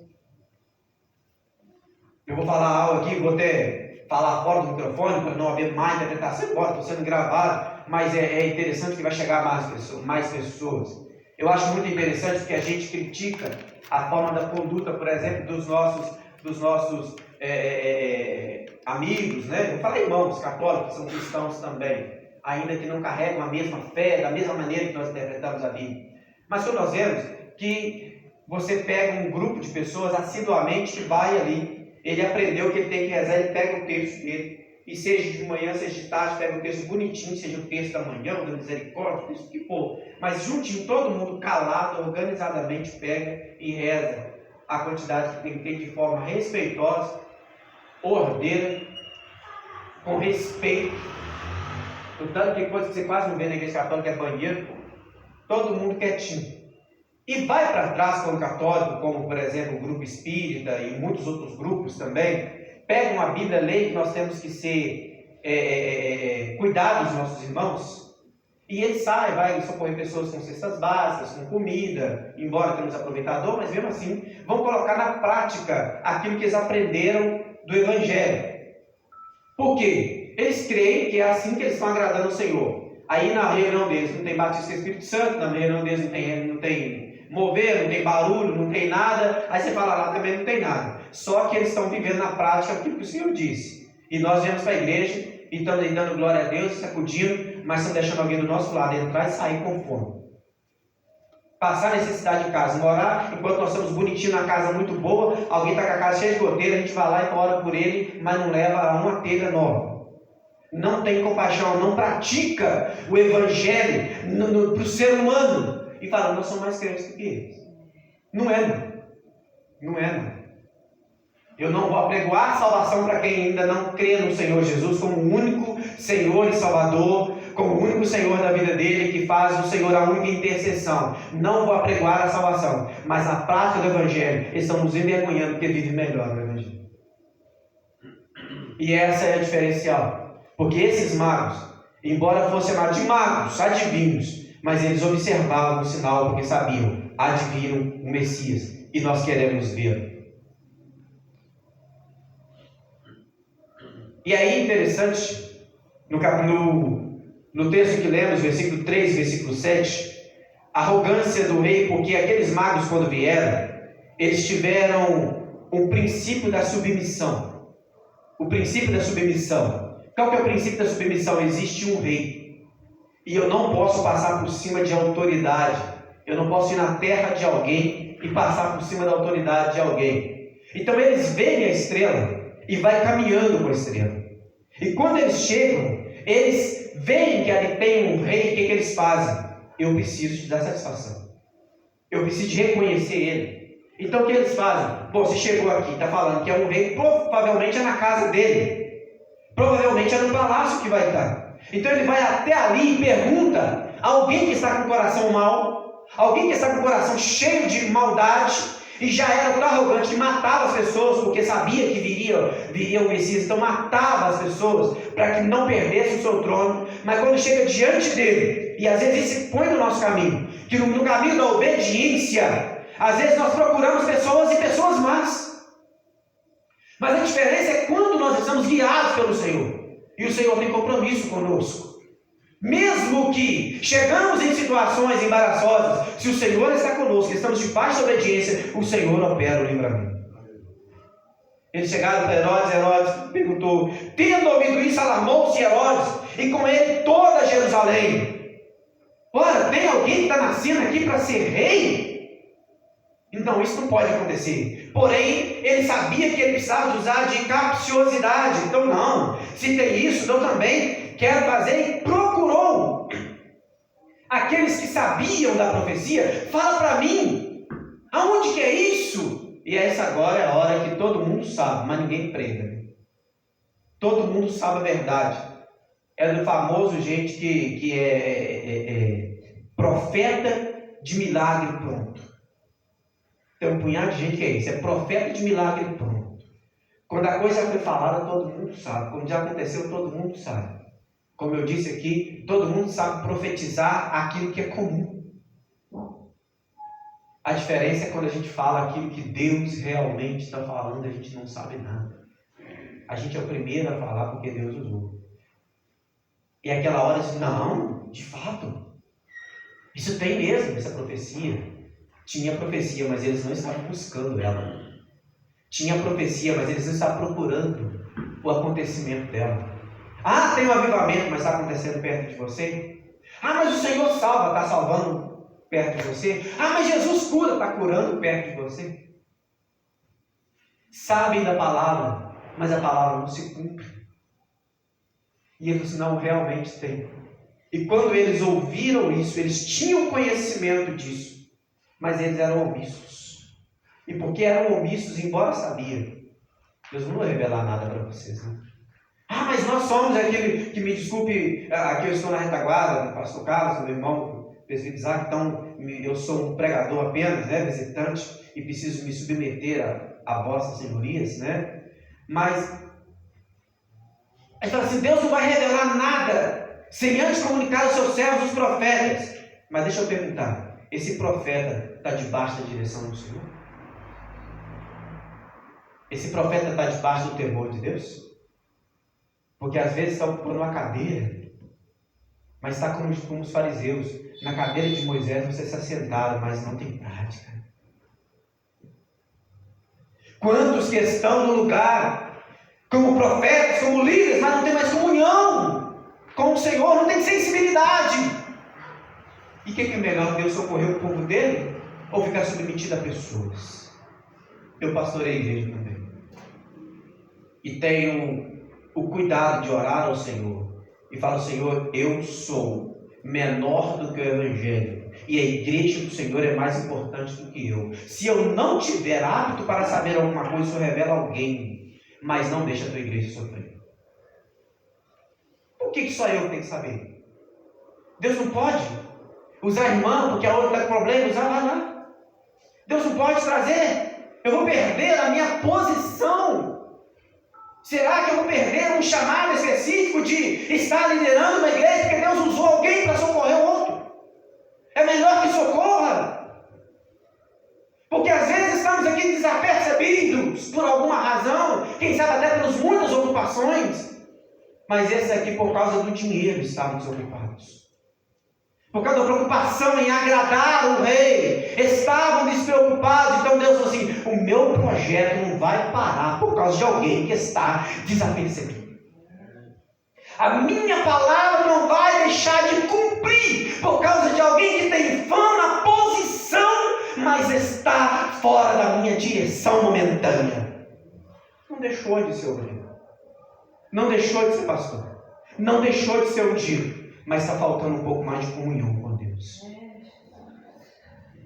Eu vou falar algo aqui, vou até falar fora do microfone para não haver má interpretação, embora estou sendo gravado, mas é interessante que vai chegar a mais pessoas. Eu acho muito interessante que a gente critica a forma da conduta, por exemplo, dos nossos amigos, né? Vou falar irmãos católicos, que são cristãos também, ainda que não carregam a mesma fé, da mesma maneira que nós interpretamos a Bíblia. Mas quando nós vemos que você pega um grupo de pessoas assiduamente que vai ali, ele aprendeu que ele tem que rezar, ele pega o texto dele, e seja de manhã, seja de tarde, pega um texto bonitinho, seja o texto da manhã, ou da misericórdia, o texto que for, mas juntinho, todo mundo calado, organizadamente pega e reza a quantidade que tem que ter de forma respeitosa, ordeira, com respeito. Tanto que coisa que você quase não vê na igreja católica é banheiro, todo mundo quietinho. E vai para trás como católico, como por exemplo o grupo espírita e muitos outros grupos também, pegam a Bíblia, lê que nós temos que ser cuidar dos nossos irmãos, e ele sai, vai socorrer pessoas com cestas básicas, com comida, embora tenhamos aproveitador, mas mesmo assim vão colocar na prática aquilo que eles aprenderam do Evangelho. Por quê? Eles creem que é assim que eles estão agradando o Senhor. Aí na reunião deles não tem batismo com o Espírito Santo, na reunião deles não tem mover, não tem barulho, não tem nada, aí você fala lá também não tem nada, só que eles estão vivendo na prática aquilo que o Senhor disse, e nós viemos para a igreja, e estamos aí dando glória a Deus, sacudindo, mas estamos deixando alguém do nosso lado entrar e sair com fome, passar necessidade em casa, morar, enquanto nós estamos bonitinhos na casa muito boa, alguém está com a casa cheia de goteira, a gente vai lá e ora por ele, mas não leva a uma telha nova, não tem compaixão, não pratica o Evangelho para o ser humano, e falando, nós somos mais crentes do que eles. Não é, não. Não é, não. Eu não vou apregoar salvação para quem ainda não crê no Senhor Jesus como o único Senhor e Salvador como o único Senhor da vida dele, que faz o Senhor a única intercessão. Não vou apregoar a salvação, mas na prática do Evangelho, eles estão nos envergonhando porque vivem melhor no Evangelho. E essa é a diferencial. Porque esses magos, embora fossem chamados de magos, adivinhos, mas eles observavam o sinal porque sabiam, adivinham o Messias, e nós queremos vê-lo. E aí, interessante, no texto que lemos, versículo 3, versículo 7, a arrogância do rei, porque aqueles magos, quando vieram, eles tiveram um princípio da submissão. O princípio da submissão. Qual que é o princípio da submissão? Existe um rei, e eu não posso passar por cima de autoridade. Eu não posso ir na terra de alguém e passar por cima da autoridade de alguém. Então eles veem a estrela e vai caminhando com a estrela. E quando eles chegam, eles veem que ali tem um rei. O que eles fazem? Eu preciso te dar satisfação. Eu preciso de reconhecer ele. Então o que eles fazem? Bom, você chegou aqui, está falando que é um rei, provavelmente é na casa dele. Provavelmente é no palácio que vai estar. Então ele vai até ali e pergunta a alguém que está com o coração mau, alguém que está com o coração cheio de maldade, e já era tão arrogante que matava as pessoas, porque sabia que viria o Messias, então matava as pessoas para que não perdesse o seu trono. Mas quando chega diante dele, e às vezes ele se põe no nosso caminho, que no caminho da obediência, às vezes nós procuramos pessoas e pessoas más. Mas a diferença é quando nós estamos guiados pelo Senhor, e o Senhor tem compromisso conosco. Mesmo que chegamos em situações embaraçosas, se o Senhor está conosco, estamos debaixo da obediência, o Senhor opera o livramento. Eles chegaram para Herodes perguntou, tendo ouvido isso, alarmou-se Herodes, e com ele toda Jerusalém. Ora, tem alguém que está nascendo aqui para ser rei? Então isso não pode acontecer. Porém, ele sabia que ele precisava usar de capciosidade. Então não, se tem isso, eu também quero fazer. E procurou aqueles que sabiam da profecia. Fala para mim, aonde que é isso? E essa agora é a hora que todo mundo sabe, mas ninguém prega. Todo mundo sabe a verdade. É do famoso gente que é profeta de milagre pronto. Tem um punhado de gente que é isso, é profeta de milagre pronto. Quando a coisa foi falada, todo mundo sabe. Quando já aconteceu, todo mundo sabe. Como eu disse aqui, todo mundo sabe profetizar aquilo que é comum. A diferença é quando a gente fala aquilo que Deus realmente está falando, a gente não sabe nada. A gente é o primeiro a falar porque Deus usou. E aquela hora diz, não, de fato, isso tem mesmo, essa profecia. Tinha profecia, mas eles não estavam buscando ela. Tinha profecia, mas eles não estavam procurando o acontecimento dela. Ah, tem um avivamento, mas está acontecendo perto de você? Ah, mas o Senhor salva, está salvando perto de você? Ah, mas Jesus cura, está curando perto de você? Sabem da palavra, mas a palavra não se cumpre. E eles não realmente têm. E quando eles ouviram isso, eles tinham conhecimento disso, mas eles eram omissos. E porque eram omissos, embora sabiam, Deus não vai revelar nada para vocês, né? Ah, mas nós somos aquele, que me desculpe, aqui eu estou na retaguarda, pastor Carlos, meu irmão, presbítero Isaac, então eu sou um pregador apenas, né, visitante, e preciso me submeter a vossas senhorias, né? Mas a gente fala assim, Deus não vai revelar nada sem antes comunicar aos seus servos, os profetas. Mas deixa eu perguntar, esse profeta está debaixo da direção do Senhor? Esse profeta está debaixo do temor de Deus? Porque às vezes está ocupando uma cadeira, mas está como os fariseus. Na cadeira de Moisés você está sentado, mas não tem prática. Quantos que estão no lugar, como profetas, como líderes, mas não tem mais comunhão com o Senhor, não tem sensibilidade. E o que é melhor, Deus socorrer o povo dele ou ficar submetido a pessoas? Eu pastorei a igreja também. E tenho o cuidado de orar ao Senhor. E falo, Senhor, eu sou menor do que o Evangelho. E a igreja do Senhor é mais importante do que eu. Se eu não tiver hábito para saber alguma coisa, o Senhor revela alguém. Mas não deixa a tua igreja sofrer. Por que só eu tenho que saber? Deus não pode usar a irmã porque a outra está com problema, usar lá. Deus não pode trazer. Eu vou perder a minha posição. Será que eu vou perder um chamado específico de estar liderando uma igreja porque Deus usou alguém para socorrer o outro? É melhor que socorra. Porque às vezes estamos aqui desapercebidos por alguma razão, quem sabe até pelas muitas ocupações, mas esse aqui por causa do dinheiro estavam desocupados. Por causa da preocupação em agradar o rei, estavam despreocupados. Então Deus falou assim: o meu projeto não vai parar por causa de alguém que está desapercebido. A minha palavra não vai deixar de cumprir por causa de alguém que tem fama, posição, mas está fora da minha direção momentânea. Não deixou de ser obreiro, não deixou de ser pastor, não deixou de ser ungido, mas está faltando um pouco mais de comunhão com Deus.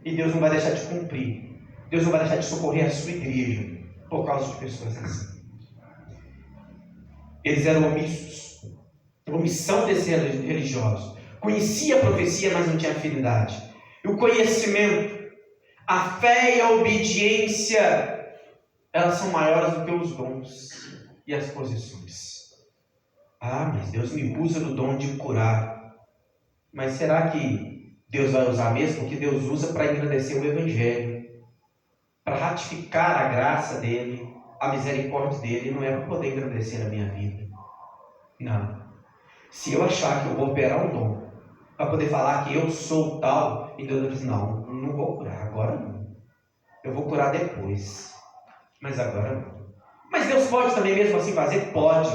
E Deus não vai deixar de cumprir. Deus não vai deixar de socorrer a sua igreja por causa de pessoas assim. Eles eram omissos. Omissão desses religiosos. Conhecia a profecia, mas não tinha afinidade. E o conhecimento, a fé e a obediência, elas são maiores do que os dons e as posições. Ah, mas Deus me usa no dom de curar. Mas será que Deus vai usar mesmo? Porque Deus usa para engrandecer o Evangelho, para ratificar a graça dEle, a misericórdia dEle, não é para poder engrandecer a minha vida. Não. Se eu achar que eu vou operar um dom, para poder falar que eu sou tal, e Deus diz: não vou curar, agora não. Eu vou curar depois, mas agora não. Mas Deus pode também mesmo assim fazer? Pode.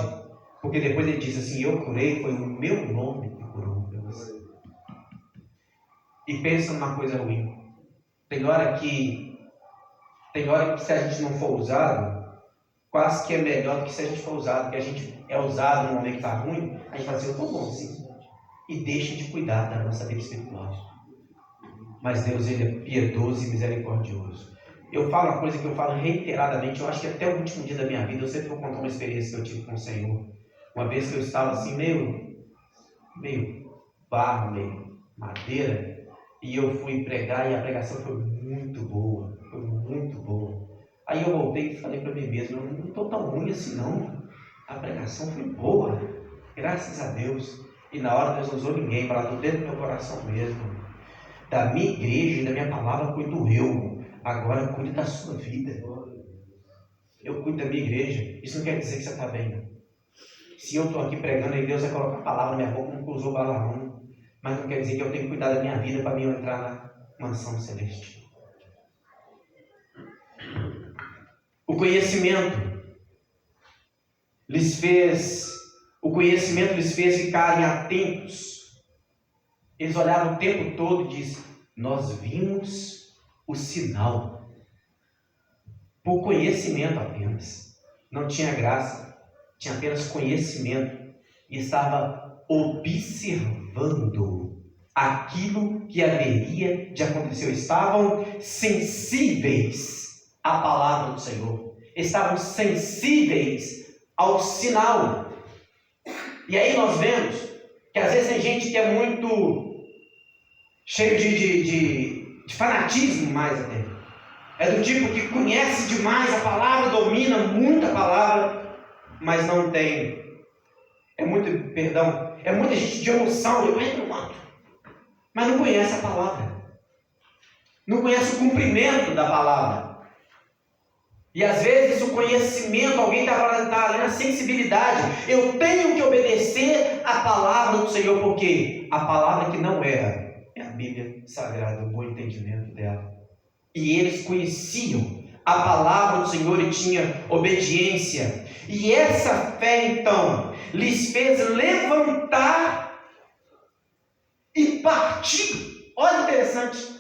Porque depois ele diz assim: eu curei, foi o meu nome que curou para você. E pensa numa coisa ruim. Tem hora que se a gente não for usado, quase que é melhor do que se a gente for usado. Porque a gente é usado no momento que está ruim, a gente fala assim: eu estou bom sim. E deixa de cuidar da nossa vida espiritual. Mas Deus, Ele é piedoso e misericordioso. Eu falo uma coisa que eu falo reiteradamente, eu acho que até o último dia da minha vida, eu sempre vou contar uma experiência que eu tive com o Senhor. Uma vez que eu estava assim, meio barro, meio madeira, e eu fui pregar e a pregação foi muito boa, Aí eu voltei e falei para mim mesmo: eu não estou tão ruim assim não, a pregação foi boa, graças a Deus. E na hora Deus não usou ninguém, para lá dentro do meu coração mesmo. Da minha igreja e da minha palavra cuido eu, agora cuide da sua vida. Eu cuido da minha igreja, isso não quer dizer que você está bem, não. Se eu estou aqui pregando e Deus vai colocar a palavra na minha boca, como usou Balaão, mas não quer dizer que eu tenho que cuidar da minha vida para mim entrar na mansão celeste. O conhecimento lhes fez ficarem atentos. Eles olhavam o tempo todo e diziam: nós vimos o sinal. Por conhecimento apenas. Não tinha graça, tinha apenas conhecimento. E estava observando aquilo que haveria de acontecer. Estavam sensíveis à palavra do Senhor. Estavam sensíveis ao sinal. E aí nós vemos que às vezes tem gente que é muito cheio de fanatismo mais até. É do tipo que conhece demais a palavra, domina muito a palavra, mas não tem. É muita gente de emoção, eu entro no mato, mas não conhece a palavra. Não conhece o cumprimento da palavra. E às vezes o conhecimento, alguém está ali na sensibilidade. Eu tenho que obedecer a palavra do Senhor, porque a palavra que não erra é a Bíblia Sagrada, o bom entendimento dela. E eles conheciam a palavra do Senhor e tinham obediência. E essa fé então lhes fez levantar e partir. Olha que interessante.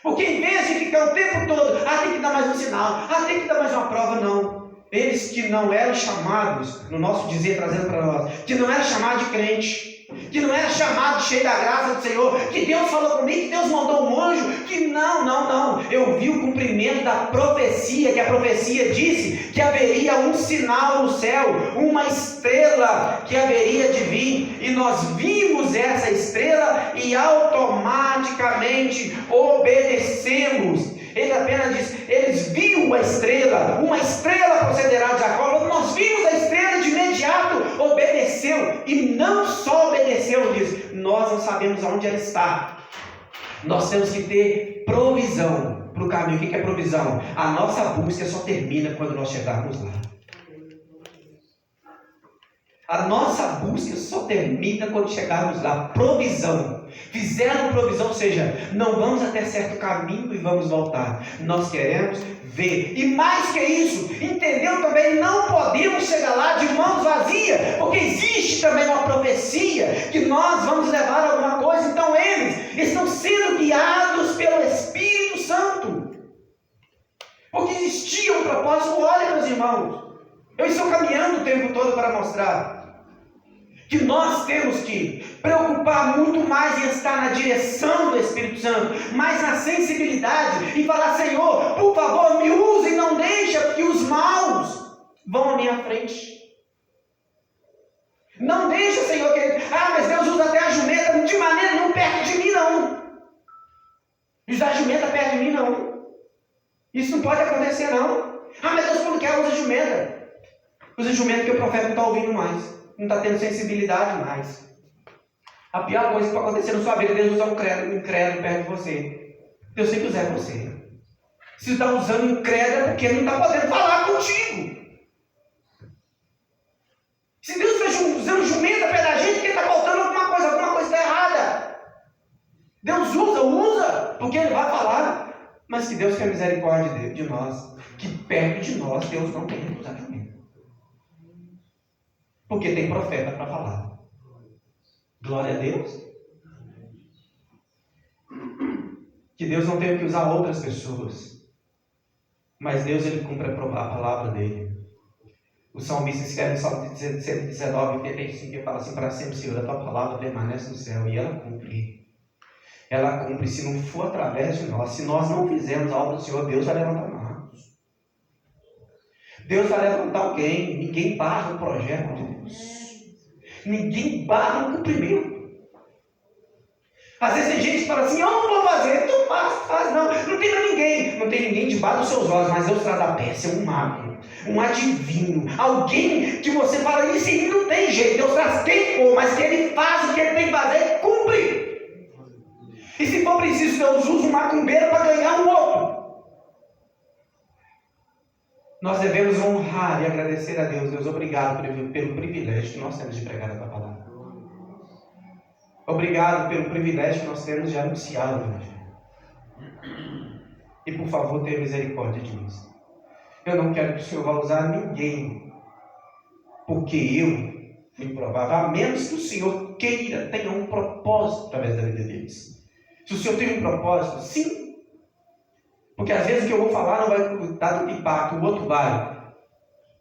Porque em vez de ficar o tempo todo, tem que dar mais um sinal, tem que dar mais uma prova, não. Eles que não eram chamados, no nosso dizer, trazendo para nós, que não eram chamados de crente, que não era chamado cheio da graça do Senhor, que Deus falou comigo, que Deus mandou um anjo, que não. Eu vi o cumprimento da profecia, que a profecia disse que haveria um sinal no céu, uma estrela que haveria de vir, e nós vimos essa estrela e automaticamente obedecemos. Ele apenas diz, eles viram a estrela, uma estrela procederá de Jacó. Nós vimos a estrela, de imediato obedeceu, e não só obedeceu, diz, nós não sabemos onde ela está. Nós temos que ter provisão para o caminho. O que é provisão? A nossa busca só termina quando nós chegarmos lá. A nossa busca só termina quando chegarmos lá. Provisão. Fizeram provisão, ou seja, não vamos até certo caminho e vamos voltar. Nós queremos ver. E mais que isso, entendeu também? Não podemos chegar lá de mãos vazias, porque existe também uma profecia que nós vamos levar alguma coisa. Então eles estão sendo guiados pelo Espírito Santo, porque existia um propósito. Olha, meus irmãos, eu estou caminhando o tempo todo para mostrar que nós temos que preocupar muito mais em estar na direção do Espírito Santo, mais na sensibilidade, e falar, Senhor, por favor, me use e não deixa que os maus vão à minha frente. Não deixa, Senhor, que mas Deus usa até a jumenta, de maneira não perto de mim, não. Usar a jumenta perto de mim, não. Isso não pode acontecer, não. Mas Deus, quando quer, usa a jumenta. Usa a jumenta porque o profeta não está ouvindo mais. Não está tendo sensibilidade mais. A pior coisa que pode acontecer na sua vida é Deus usar um incrédulo perto de você. Deus sempre usa você. Se está usando incrédulo é porque ele não está podendo falar contigo. Se Deus está usando jumenta perto da gente, porque está faltando alguma coisa está errada. Deus usa, porque Ele vai falar. Mas que Deus tenha misericórdia de nós, que perto de nós Deus não tem que usar jumenta. Porque tem profeta para falar. Glória a Deus. Que Deus não tenha que usar outras pessoas. Mas Deus, Ele cumpre a palavra dEle. O salmista escreve no Salmo 119, 35, que fala assim, para sempre, Senhor, a Tua palavra permanece no céu. E ela cumpre. Ela cumpre. Se não for através de nós, se nós não fizermos a obra do Senhor, Deus vai levantar nós. Deus vai levantar alguém. Ninguém barra o projeto de Deus. Ninguém barra o cumprimento. Às vezes tem gente que fala assim, eu não vou fazer, tu faz, não. Não tem ninguém. Não tem ninguém debaixo dos seus olhos, mas Deus traz da peça, um mago, um adivinho, alguém que você fala, isso aí não tem jeito. Deus traz quem for, mas que Ele faz o que Ele tem que fazer, Ele cumpre. E se for preciso, Deus usa um macumbeiro para ganhar um outro. Nós devemos honrar e agradecer a Deus. Deus, obrigado pelo privilégio que nós temos de pregar a Tua palavra. Obrigado pelo privilégio que nós temos de anunciar o Evangelho. E por favor, tenha misericórdia de nós. Eu não quero que o Senhor vá usar ninguém, porque eu fui improvável, a menos que o Senhor queira, tenha um propósito através da vida deles. Se o Senhor tem um propósito, sim. Porque às vezes o que eu vou falar não vai dar do impacto, o outro vai.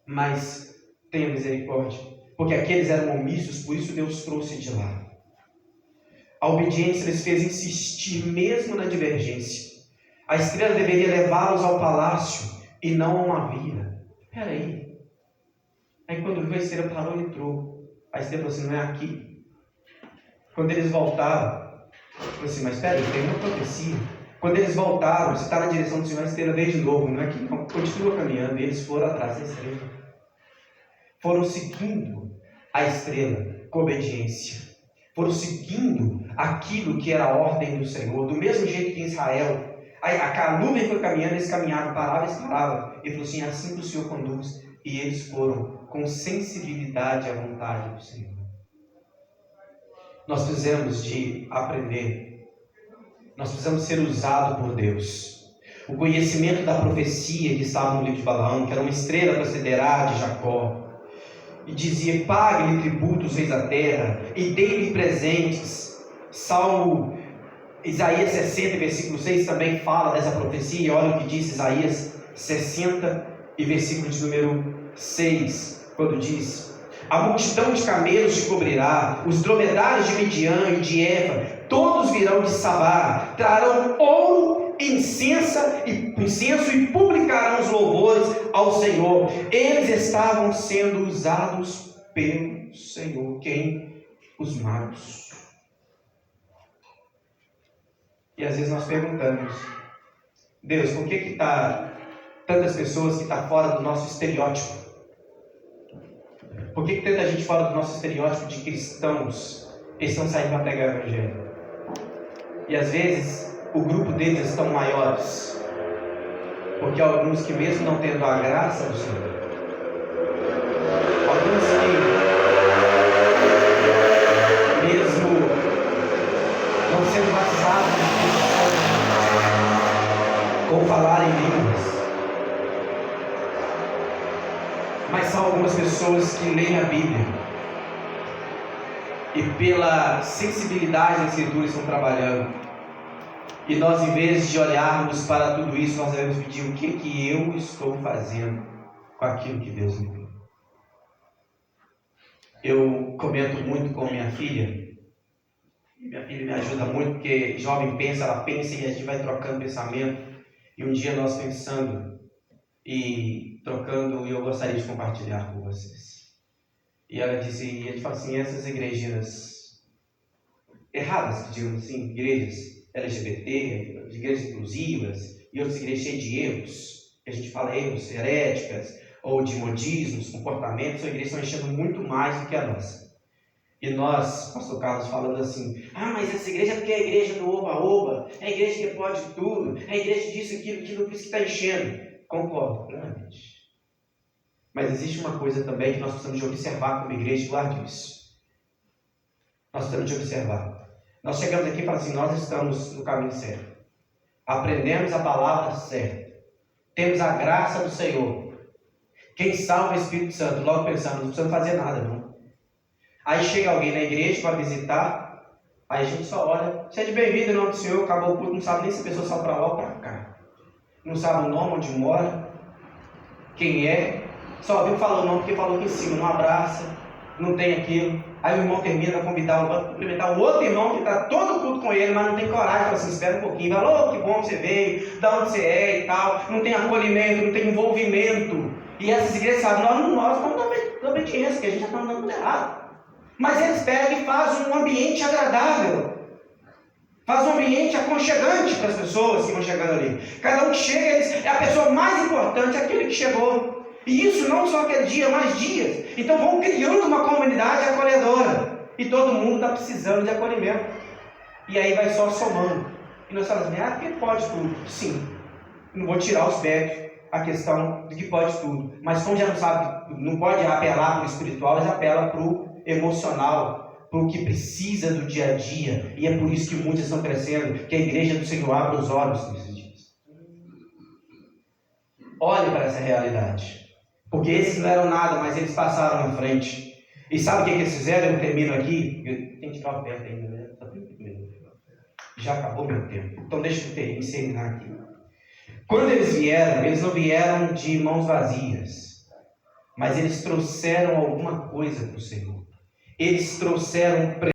Mas tenha misericórdia. Porque aqueles eram omissos, por isso Deus trouxe de lá. A obediência lhes fez insistir mesmo na divergência. A estrela deveria levá-los ao palácio e não a uma vila. Espera aí. Aí quando viu a estrela parou e entrou. A estrela falou assim, não é aqui. Quando eles voltaram, falou assim, mas espera aí, tem uma profecia. Quando eles voltaram, você está na direção do Senhor, a estrela veio de novo, não é que não, continua caminhando, e eles foram atrás da estrela. Foram seguindo a estrela com obediência. Foram seguindo aquilo que era a ordem do Senhor, do mesmo jeito que em Israel. A nuvem foi caminhando, eles caminhavam, paravam, eles paravam. Ele falou assim, assim que o Senhor conduz. E eles foram com sensibilidade à vontade do Senhor. Nós precisamos de aprender. Nós precisamos ser usados por Deus. O conhecimento da profecia que estava no livro de Balaão, que era uma estrela procederá de Jacó, e dizia, pague-lhe tributos, reis da terra, e dê-lhe presentes. Salmo, Isaías 60, versículo 6, também fala dessa profecia. Olha o que diz Isaías 60, e versículo de número 6, quando diz, A multidão de camelos te cobrirá, os dromedários de Midian e de Efa, todos virão de Sabá, trarão ouro, incenso e publicarão os louvores ao Senhor. Eles estavam sendo usados pelo Senhor. Quem? Os magos. E às vezes nós perguntamos: Deus, por que está tantas pessoas que estão fora do nosso estereótipo? Por que tanta gente fora do nosso estereótipo de cristãos estão saindo para pregar o Evangelho? E às vezes o grupo deles estão maiores, porque alguns que mesmo não tendo a graça do Senhor, alguns que mesmo não sendo batizados ou falar em línguas, mas são algumas pessoas que leem a Bíblia e pela sensibilidade da Escritura estão trabalhando. E nós, em vez de olharmos para tudo isso, nós devemos pedir: o que eu estou fazendo com aquilo que Deus me deu? Eu comento muito com minha filha, e minha filha me ajuda muito, porque jovem pensa, ela pensa e a gente vai trocando pensamento. E um dia nós pensando e trocando, e eu gostaria de compartilhar com vocês. E ela disse, e a gente fala assim: essas igrejas erradas, digamos assim, igrejas LGBT, igrejas inclusivas e outras igrejas cheias de erros, que a gente fala erros heréticas ou de modismos, comportamentos, são igrejas que estão enchendo muito mais do que a nossa. E nós, pastor Carlos, falando assim: mas essa igreja é porque é a igreja do oba-oba, é a igreja que pode tudo, é a igreja disso, aquilo, por isso que está enchendo. Concordo plenamente. Mas existe uma coisa também que nós precisamos de observar como igreja, e guarde isso. Nós precisamos de observar. Nós chegamos aqui e falamos assim: nós estamos no caminho certo. Aprendemos a palavra certa. Temos a graça do Senhor. Quem salva é o Espírito Santo. Logo pensamos: não precisamos fazer nada, não. Aí chega alguém na igreja para visitar, aí a gente só olha: seja bem-vindo em nome do Senhor, acabou o culto, não sabe nem se a pessoa saiu para lá ou para cá. Não sabe o nome, onde mora, quem é, só viu falar o nome porque falou aqui em cima, não abraça, não tem aquilo. Aí o irmão termina a convidar para cumprimentar o outro irmão que está todo culto com ele, mas não tem coragem, fala assim: espera um pouquinho, fala: que bom que você veio, de onde você é e tal. Não tem acolhimento, não tem envolvimento. E essas igrejas sabem: nós estamos dando obediência, que a gente já está andando tudo errado. Mas eles pegam e fazem um ambiente agradável, faz um ambiente aconchegante para as pessoas que vão chegando ali. Cada um que chega, a pessoa mais importante é aquele que chegou. E isso não só aquele dia, mais dias. Então vão criando uma comunidade acolhedora. E todo mundo está precisando de acolhimento. E aí vai só somando. E nós falamos: porque pode tudo. Sim. Não vou tirar os méritos, a questão de que pode tudo. Mas como já não sabe, não pode apelar para o espiritual, mas apela para o emocional, para o que precisa do dia a dia. E é por isso que muitos estão crescendo, que a igreja do Senhor abre os olhos nesses dias. Olhe para essa realidade. Porque esses não eram nada, mas eles passaram na frente. E sabe o que eles fizeram? Eu termino aqui. Eu tenho que ficar perto ainda, né? Já acabou meu tempo. Então deixa eu ensinar aqui. Quando eles vieram, eles não vieram de mãos vazias, mas eles trouxeram alguma coisa para o Senhor. Eles trouxeram